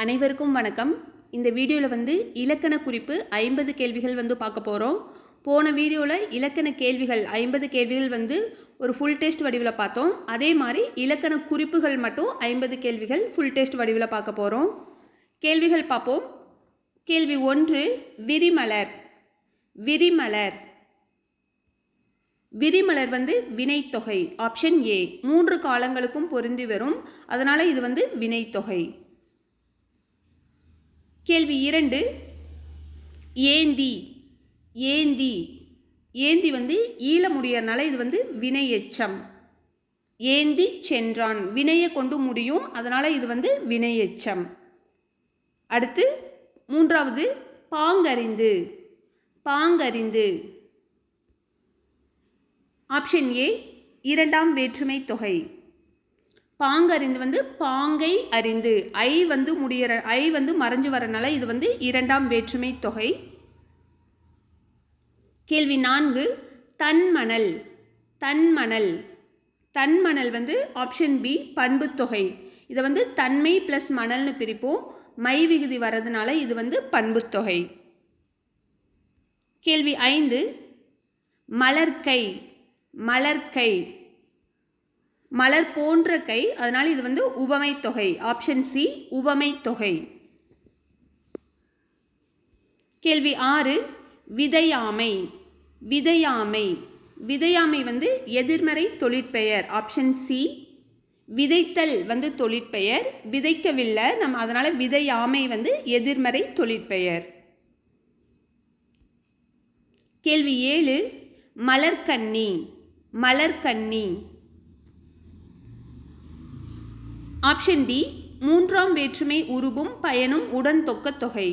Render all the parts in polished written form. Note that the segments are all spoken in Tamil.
அனைவருக்கும் வணக்கம். இந்த வீடியோவில் இலக்கண குறிப்பு 50 கேள்விகள் பார்க்க போகிறோம். போன வீடியோவில் இலக்கண கேள்விகள் 50 கேள்விகள் ஒரு ஃபுல் டெஸ்ட் வடிவில் பார்த்தோம். அதே மாதிரி இலக்கண குறிப்புகள் மட்டும் 50 கேள்விகள் ஃபுல் டெஸ்ட் வடிவில் பார்க்க போகிறோம். கேள்விகள் பார்ப்போம். கேள்வி 1, விரிமலர். விரிமலர் விரிமலர் வினைத்தொகை. Option A. 3 காலங்களுக்கும் பொருந்தி வரும், அதனால் இது வினைத்தொகை. கேள்வி 2, ஏந்தி. ஏந்தி ஏந்தி ஈழ முடியறனால இது வினை எச்சம். ஏந்தி சென்றான், வினையை கொண்டு முடியும், அதனால் இது வினை எச்சம். அடுத்து 3வது, பாங்கறிந்து. பாங்கறிந்து ஆப்ஷன் ஏ. 2ஆம் வேற்றுமை தொகை. பாங்கறிந்து பாங்கை அறிந்து. ஐ முடியற ஐ மறைஞ்சு வரனால இது 2ஆம் வேற்றுமை தொகை. கேள்வி 4, தன்மணல். தன்மணல் தன்மணல் ஆப்ஷன் பி, பண்பு தொகை. இதை தன்மை ப்ளஸ் மணல்னு பிரிப்போம். மை விகுதி வரதுனால இது பண்பு தொகை. கேள்வி 5, மலர்கை. மலர்கை மலர் போன்ற கை, அதனால் இது உவமை தொகை. ஆப்ஷன் சி, உவமை தொகை. கேள்வி 6, விதையாமை. விதையாமை விதையாமை எதிர்மறை தொழிற்பெயர். Option C. விதைத்தல் தொழிற்பெயர், விதைக்கவில்லை நம்ம, அதனால் விதையாமை எதிர்மறை தொழிற்பெயர். கேள்வி 7, மலர்கன்னி. மலர்கன்னி ஆப்ஷன் டி, 3ஆம் வேற்றுமை உருபும் பயனும் உடன் தொக்க தொகை.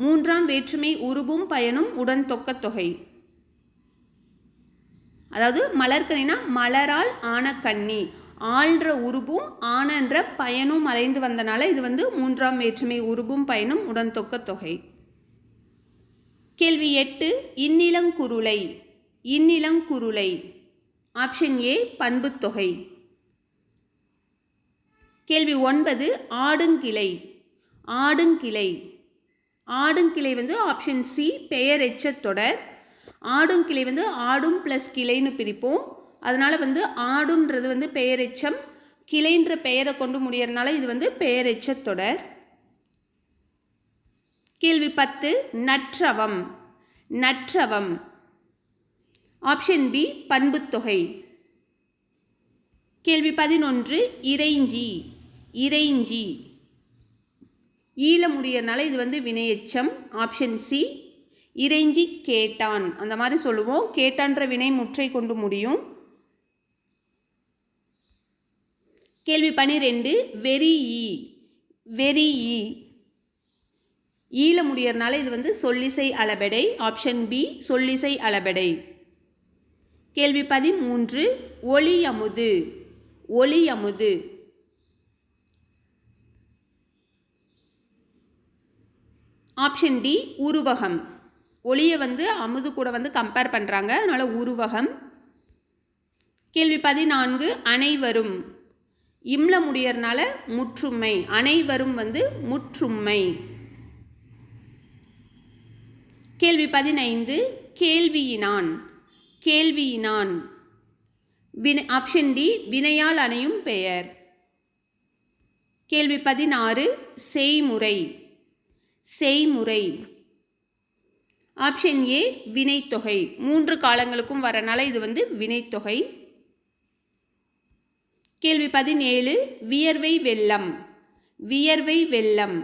3ஆம் வேற்றுமை உருபும் பயனும் உடன் தொக்க தொகை. அதாவது மலர்கண்ணினா மலரால் ஆன கண்ணி. ஆள்ன்ற உருபும் ஆனன்ற பயனும் மறைந்து வந்தனால இது 3ஆம் வேற்றுமை உருபும் பயனும் உடன் தொக்க தொகை. கேள்வி 8, இன்னிலங்குருளை. இன்னிலங்குருளை ஆப்ஷன் ஏ, பண்பு தொகை. கேள்வி 9, ஆடுங்கிளை. ஆடுங்கிளை ஆடுங்கிளை ஆப்ஷன் சி, பெயர் எச்சத் தொடர். ஆடுங்கிளை ஆடும் ப்ளஸ் கிளைன்னு பிரிப்போம், அதனால் ஆடும்ன்றது பெயர் எச்சம், கிளைன்ற பெயரை கொண்டு முடியறனால இது பெயர் எச்சத் தொடர். கேள்வி 10, நற்றவம். நற்றவம் ஆப்ஷன் பி, பண்பு தொகை. கேள்வி 11, இறைஞ்சி. இறைஞ்சி ஈழ முடியறனால இது வினையெச்சம். Option C. இறைஞ்சி கேட்டான், அந்த மாதிரி சொல்லுவோம். கேட்டான்ற வினை முற்றை கொண்டு முடியும். கேள்வி 12, வெறியி. வெறியி ஈழ முடியறனால இது சொல்லிசை அளபெடை. Option B, சொல்லிசை அளபெடை. கேள்வி 13, ஒளியமுது. ஒளியமுது ஆப்ஷன் டி, உருவகம். ஒளியை அமுது கூட கம்பேர் பண்ணுறாங்க, அதனால் உருவகம். கேள்வி 14, அனைவரும். இம்ல முடியறனால முற்றுமை. அனைவரும் முற்றுமை. கேள்வி 15, கேள்வியினான். கேள்வியினான் ஆப்ஷன் டி, வினையால் அணையும் பெயர். கேள்வி 16, செய்முறை. செய்முறை ஆப்ஷன் ஏ, வினைத்தொகை. 3 காலங்களுக்கும் வரனால இது வினைத்தொகை. கேள்வி 17, வியர்வை வெள்ளம். வியர்வை வெள்ளம்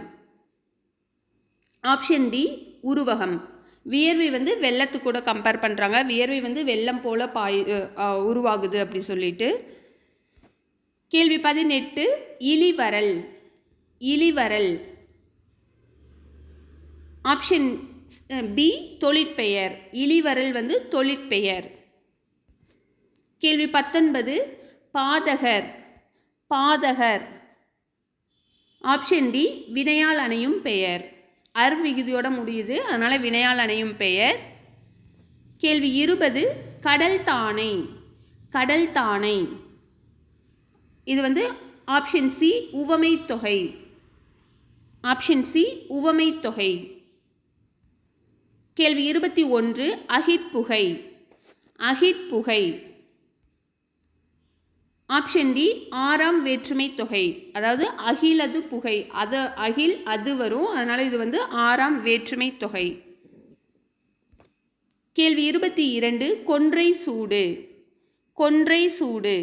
ஆப்ஷன் டி, உருவகம். வியர்வை வெள்ளத்து கூட கம்பேர் பண்ணுறாங்க. வியர்வை வெள்ளம் போல உருவாகுது அப்படி சொல்லிட்டு. கேள்வி 18, இளிவரல். இளிவரல் ஆப்ஷன் பி, தொழிற்பெயர். இளிவரல் தொழிற்பெயர். கேள்வி 19, பாதகர். பாதகர் ஆப்ஷன் டி, வினையால் அணையும் பெயர். விகுதியோட முடியுது, அதனால் வினையால் அணையும் பெயர். கேள்வி 20, கடல் தானை. கடல் தானை இது ஆப்ஷன் சி உவமை தொகை. ஆப்ஷன் சி உவமை தொகை. கேள்வி 21 அகிற்புகை. அகிற்புகை. ஆப்ஷன் டி ஆறாம் வேற்றுமை தொகை. அதாவது அகிலது புகை, அகில் அது வரும், அதனால் இது வந்து ஆறாம் வேற்றுமை தொகை. கேள்வி 22 கொன்றை சூடு. கொன்றை சூடு.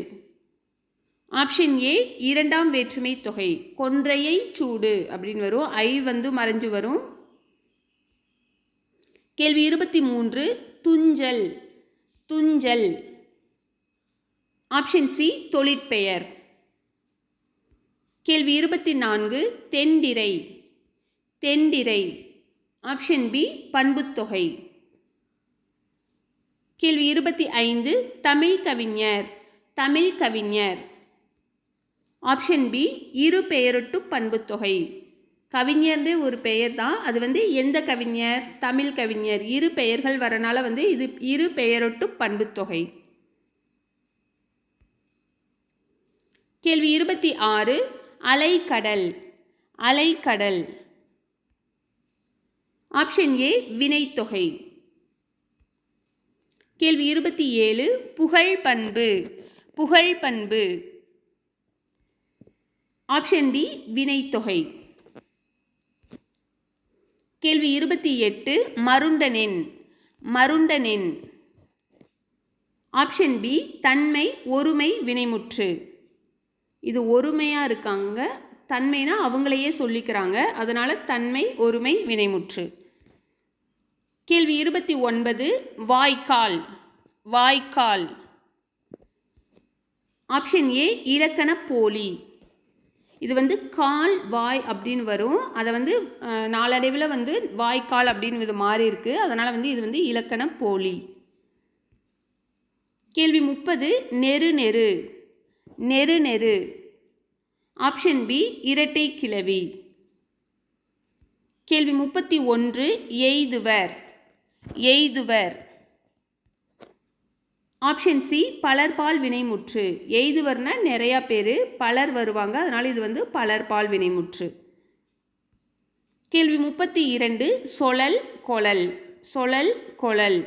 ஆப்ஷன் ஏ இரண்டாம் வேற்றுமை தொகை. கொன்றையை சூடு அப்படின்னு வரும், ஐ வந்து மறைஞ்சு வரும். கேள்வி 23 துஞ்சல். துஞ்சல். ஆப்ஷன் சி தொழிற்பெயர். கேள்வி 24 தெண்டிரை. தெண்டிரை. Option B பண்புத்தொகை. கேள்வி 25 தமிழ் கவிஞர். தமிழ் கவிஞர். ஆப்ஷன் பி இரு பெயரொட்டு பண்புத்தொகை. கவிஞர்ன்ற ஒரு பெயர் தான், அது வந்து எந்த கவிஞர்? தமிழ் கவிஞர். இரு பெயர்கள் வரனால வந்து இது இரு பெயரொட்டு பண்புத்தொகை. கேள்வி 26 அலைக்கடல். அலைக்கடல். ஆப்ஷன் ஏ வினைத்தொகை. கேள்வி 27 புகழ் பண்பு. புகழ் பண்பு. ஆப்ஷன் டி வினைத்தொகை. கேள்வி 28 மருண்டனெண். மருண்டனெண். ஆப்ஷன் பி தன்மை ஒருமை வினைமுற்று. இது ஒருமையாக இருக்காங்க, தன்மைனா அவங்களையே சொல்லிக்கிறாங்க, அதனால் தன்மை ஒருமை வினைமுற்று. கேள்வி 29 வாய்க்கால். வாய்க்கால். ஆப்ஷன் ஏ இலக்கண போலி. இது வந்து கால் வாய் அப்படின்னு வரும், அதை வந்து நாளடைவில் வந்து வாய்க்கால் அப்படின்னு இது மாறி இருக்கு, அதனால் வந்து இது வந்து இலக்கண போலி. கேள்வி 30 நெரு நெரு. நெரு நெரு. ஆப்ஷன் பி இரட்டை கிளவி. கேள்வி 31 எய்துவர். எய்துவர். ஆப்ஷன் சி பலர்பால் வினைமுற்று. எய்துவர்னா நிறையா பேர், பலர் வருவாங்க, அதனால் இது வந்து பலர்பால் வினைமுற்று. கேள்வி 32 சொலல் கொளல். சொலல் கொளல்.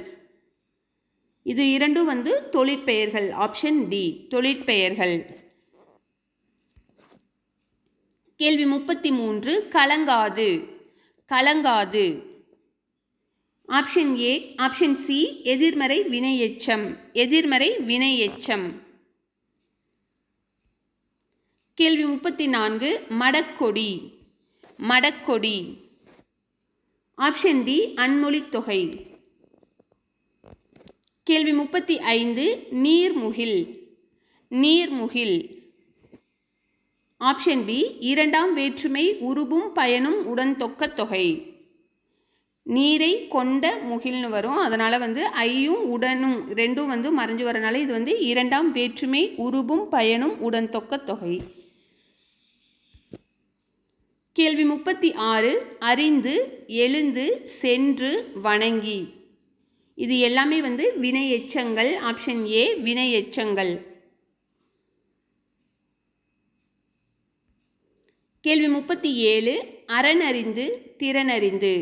இது இரண்டும் வந்து தொழிற்பெயர்கள். ஆப்ஷன் டி தொழிற்பெயர்கள். கேள்வி 33 கலங்காது. கலங்காது. Option A. ஆப்ஷன் சி எதிர்மறை வினை எச்சம். எதிர்மறை வினை எச்சம். கேள்வி 34 மடக்கொடி. மடக்கொடி. ஆப்ஷன் டி அன்மொழித் தொகை. கேள்வி 35 நீர்முகில். நீர்முகில். ஆப்ஷன் பி இரண்டாம் வேற்றுமை உருபும் பயனும் உடன் தொக்க தொகை. நீரை கொண்ட முகில்னு வரும், அதனால் வந்து ஐயும் உடனும் ரெண்டும் வந்து மறைஞ்சு வரனால இது வந்து இரண்டாம் வேற்றுமை உருபும் பயனும் உடன் தொக்க தொகை. கேள்வி 36 அறிந்து எழுந்து சென்று வணங்கி. இது எல்லாமே வந்து வினை எச்சங்கள். ஆப்ஷன் ஏ வினை எச்சங்கள். கேள்வி 37 அறனறிந்து திறனறிந்து.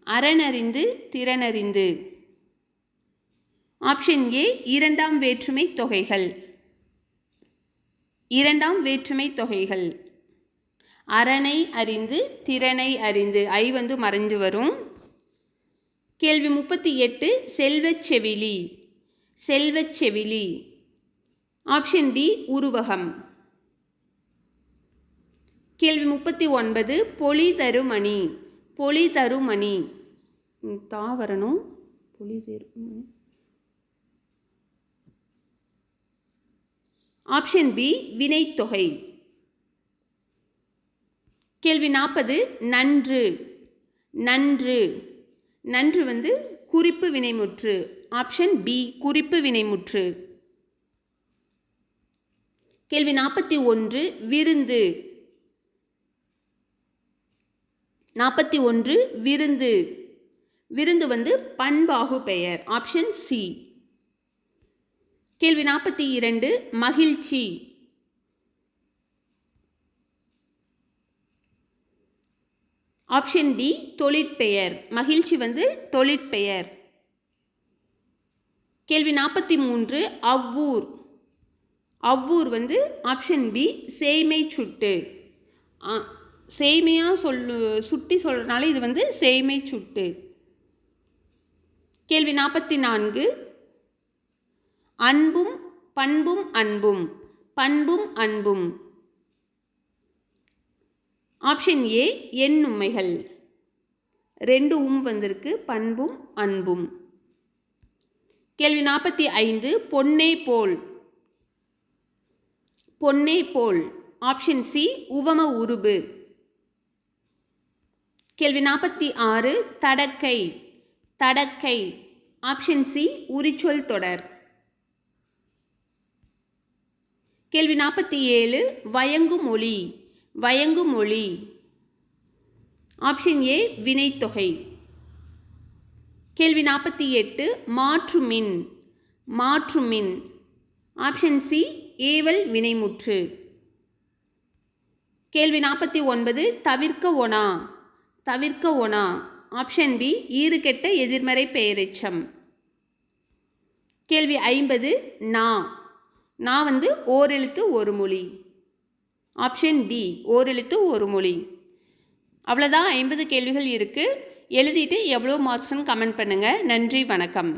அறனறிந்து திறனறிந்து. ஆப்ஷன் ஏ இரண்டாம் வேற்றுமை தொகைகள். இரண்டாம் வேற்றுமை தொகைகள். அறனை அறிந்து திறனை அறிந்து, ஐ வந்து மறைஞ்சு வரும். கேள்வி 38 செல்வச் செவிலி. செல்வச் செவிலி. ஆப்ஷன் டி உருவகம். கேள்வி 39 பொலி தருமணி. பொலி தருமணி. தா வரணும். பொலி தருமணி. ஆப்ஷன் பி வினைத்தொகை. கேள்வி 40 நன்று. நன்று. நன்று வந்து குறிப்பு வினைமுற்று. ஆப்ஷன் பி குறிப்பு வினைமுற்று. கேள்வி 41 விருந்து. 41 விருந்து. விருந்து வந்து பண்பாகு பெயர். Option C. கேள்வி 42 ஆப்ஷன் டி தொழிற்பெயர். மகிழ்ச்சி வந்து தொழிற்பெயர். கேள்வி 43 அவ்வூர். அவ்வூர் வந்து ஆப்ஷன் பி சேய்மை சுட்டு. சேய்மையாக சுட்டி சொல்கிறனால இது வந்து சேய்மை சுட்டு. கேள்வி 44 அன்பும் பண்பும் அன்பும். பண்பும் அன்பும். Option A எண்ணுமைகள். 2 வந்திருக்கு. பண்பும் அன்பும். கேள்வி 45 பொன்னே போல். பொன்னே போல். ஆப்ஷன் சி உவம உருபு. கேள்வி 46 தடக்கை. தடக்கை. ஆப்ஷன் சி உரிச்சொல் தொடர். கேள்வி 47 வயங்குமொழி. வயங்குமொழி. ஆப்ஷன் ஏ வினைத்தொகை. கேள்வி 48 மாற்றுமின். மாற்றுமின். ஆப்ஷன் சி ஏவல் வினைமுற்று. கேள்வி 49 தவிர்க்க ஒணா. தவிர்க்க ஒணா. ஆப்ஷன் பி ஈறுகெட்ட எதிர்மறை பெயரெச்சம். கேள்வி 50 நா. நா வந்து ஓரெழுத்து ஒரு மொழி. ஆப்ஷன் டி ஓரெழுத்து ஒரு மொழி. அவ்வளோதான். 50 கேள்விகள் இருக்குது. எழுதிட்டு எவ்வளோ மார்க்ஸ்ன்னு கமெண்ட் பண்ணுங்கள். நன்றி, வணக்கம்.